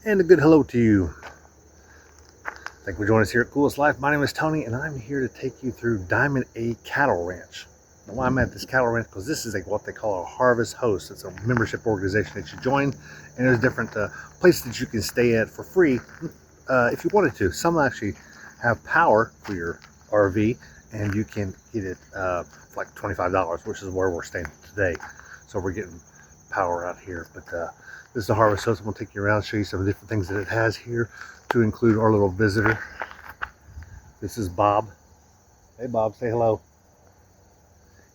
And a good hello to you. Thank you for joining us here at Coolest Life. My name is Tony, and I'm here to take you through Diamond A Cattle Ranch. Now, why I'm at this cattle ranch, because this is what they call a harvest host. It's a membership organization that you join, and there's different places that you can stay at for free if you wanted to. Some actually have power for your RV, and you can get it for like $25, which is where we're staying today. So we're getting power out here, but this is a harvest host. I'm going to take you around, show you some of the different things that it has here, to include our little visitor. This is Bob. Hey Bob, say hello.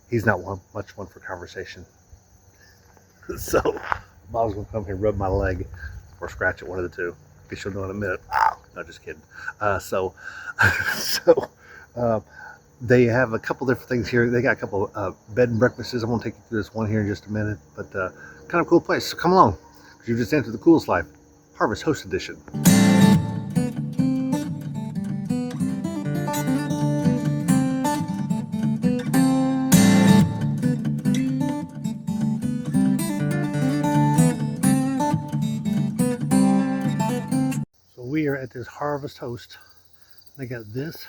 He's not much one for conversation. So Bob's going to come here and rub my leg or scratch it, one of the two. Guess you'll know in a minute. No, just kidding. They have a couple different things here. They got a couple bed and breakfasts. I'm going to take you through this one here in just a minute. But kind of cool place. So come along. You just entered the Coolest Life Harvest Host Edition. So we are at this Harvest Host. They got this,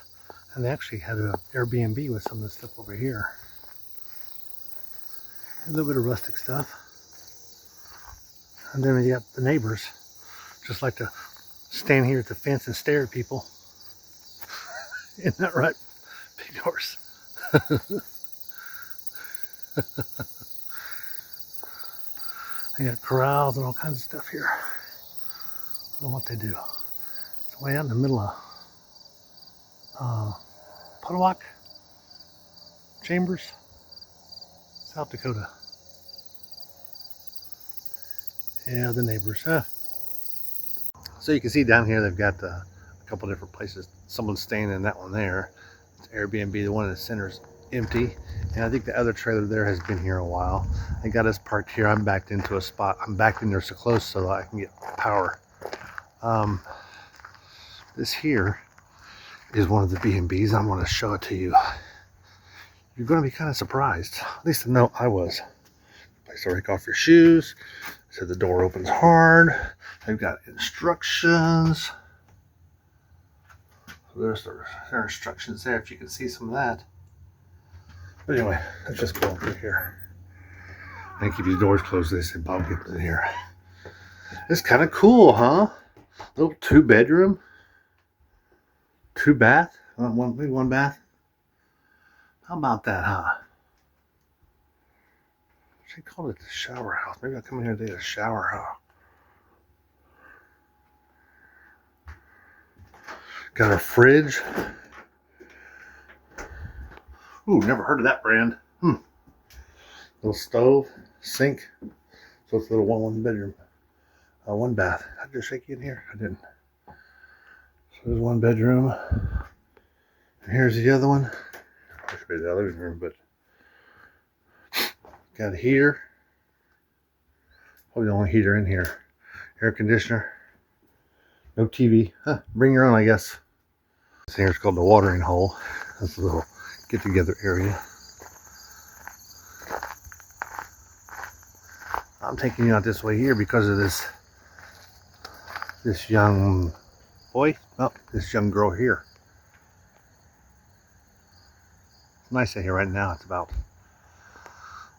and they actually had an Airbnb with some of the stuff over here. A little bit of rustic stuff. And then you got the neighbors just like to stand here at the fence and stare at people. Isn't that right, big horse? They got corrals and all kinds of stuff here. I don't know what they do. It's way out in the middle of Pukwana, Chambers, South Dakota. Yeah, the neighbors, huh? So you can see down here they've got a couple different places. Someone's staying in that one there. It's Airbnb. The one in the center is empty, and I think the other trailer there has been here a while. They got us parked here. I'm backed into a spot. I'm backed in there so close so that I can get power. This here is one of the B&Bs. I'm going to show it to you. You're going to be kind of surprised. At least I know I was. Place to rake off your shoes. So the door opens hard. They've got instructions. So there's their instructions there, if you can see some of that. But anyway, let's just go over here. And keep these doors closed. They said Bob get in here. It's kind of cool, huh? Little 2-bedroom, 2-bath, maybe 1 bath. How about that, huh? She called it the shower house. Maybe I'll come in here today, the shower house. Got our fridge. Ooh, never heard of that brand. Little stove, sink. So it's a little one bedroom. 1 bath. I just shake you in here. I didn't. So there's 1 bedroom. And here's the other one. I should be the other room, but got a heater. Probably the only heater in here. Air conditioner. No TV. Bring your own, I guess. This here is called the watering hole. That's a little get-together area. I'm taking you out this way here because of this young boy. Oh, this young girl here. It's nice out here right now. It's about,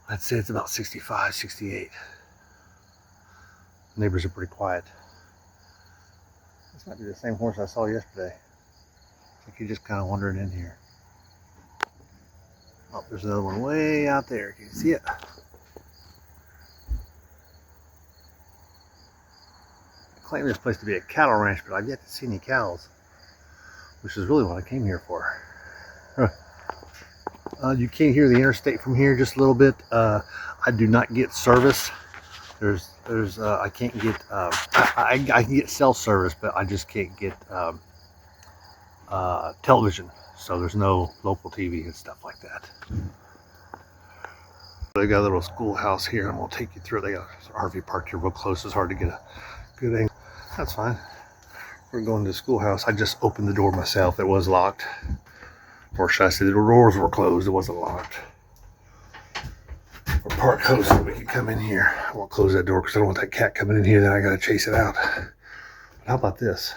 I'd say it's about 65, 68. Neighbors are pretty quiet. This might be the same horse I saw yesterday. I think he's just kind of wandering in here. Oh, there's another one way out there. Can you see it? I claim this place to be a cattle ranch, but I've yet to see any cows, which is really what I came here for. You can hear the interstate from here just a little bit. I do not get service. I can't get, I can get cell service, but I just can't get television. So there's no local TV and stuff like that. They got a little schoolhouse here. I'm gonna take you through. They got an RV parked here real close. It's hard to get a good angle. That's fine. We're going to the schoolhouse. I just opened the door myself. It was locked. Or should I say the doors were closed. It wasn't locked. We're parked close so we can come in here. I won't close that door because I don't want that cat coming in here. Then I gotta chase it out. But how about this?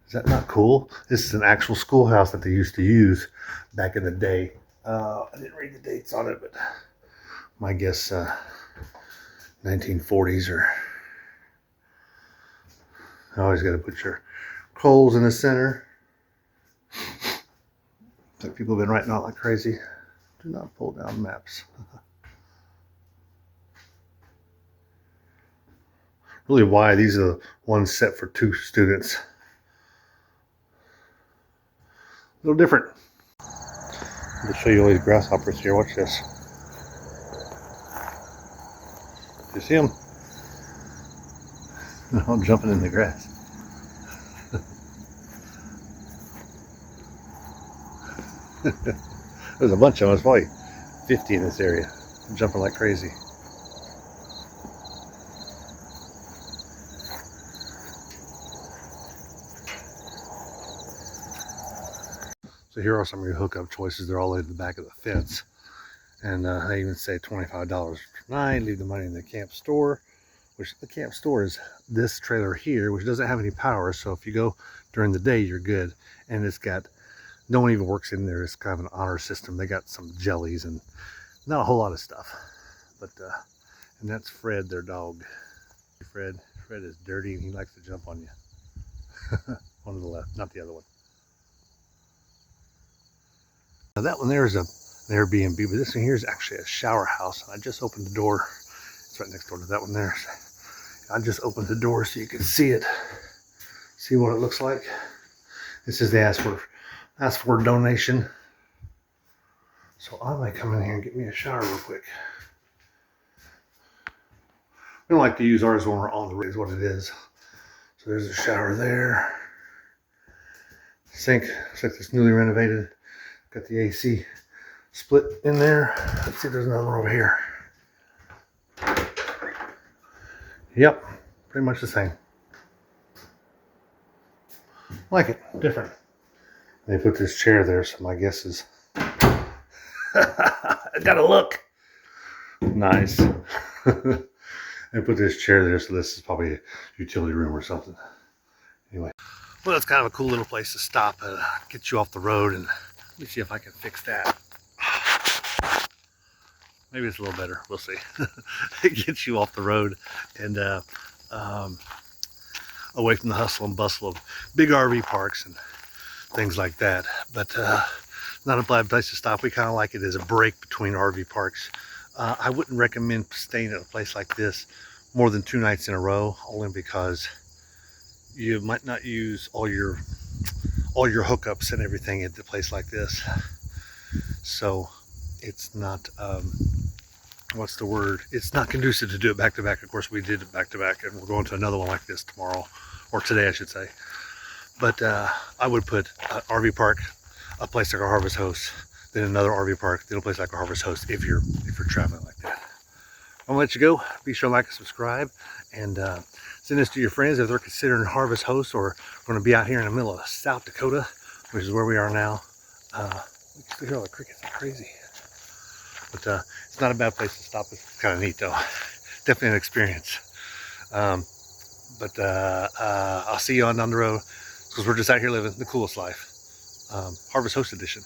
Is that not cool? This is an actual schoolhouse that they used to use back in the day. I didn't read the dates on it, but my guess 1940s or... I always got to put your coals in the center. It's like people have been writing out like crazy. Do not pull down maps. Really why these are the ones set for 2 students. A little different. I'll show you all these grasshoppers here. Watch this. You see them? They're all jumping in the grass. There's a bunch of them. There's probably 50 in this area. I'm jumping like crazy. So here are some of your hookup choices. They're all at the back of the fence. And they even say $25 per night. Leave the money in the camp store. Which the camp store is this trailer here, which doesn't have any power. So if you go during the day, you're good. And it's got, no one even works in there. It's kind of an honor system. They got some jellies and not a whole lot of stuff. But, and that's Fred, their dog. Fred is dirty and he likes to jump on you. One to the left, not the other one. Now that one there is an Airbnb, but this one here is actually a shower house. I just opened the door. It's right next door to that one there. I just opened the door so you can see it. See what it looks like. This is the ask for a donation. So I might come in here and get me a shower real quick. We don't like to use ours when we're on the road, is what it is. So there's a shower there. Sink, looks like it's newly renovated. Got the AC split in there. Let's see if there's another one over here. Yep, pretty much the same. Like it, different. They put this chair there, so my guess is... I gotta look! Nice. They put this chair there, so this is probably a utility room or something. Anyway. Well, it's kind of a cool little place to stop, get you off the road, and let me see if I can fix that. Maybe it's a little better. We'll see. It gets you off the road and away from the hustle and bustle of big RV parks and things like that. But not a bad place to stop. We kind of like it as a break between RV parks. I wouldn't recommend staying at a place like this more than 2 nights in a row, only because you might not use all your hookups and everything at a place like this. So it's not what's the word, it's not conducive to do it back to back. Of course we did it back to back, and we're going to another one like this tomorrow, or today I should say. But I would put an RV park, a place like a Harvest Host, then another RV park, then a place like a Harvest Host if you're traveling like that. I'm gonna let you go. Be sure to like and subscribe, and send this to your friends if they're considering Harvest Host or going to be out here in the middle of South Dakota, which is where we are now. We can still hear all the crickets. It's crazy. But it's not a bad place to stop. It's kind of neat though. Definitely an experience. But I'll see you on down the road, because we're just out here living the coolest life. Harvest Host edition.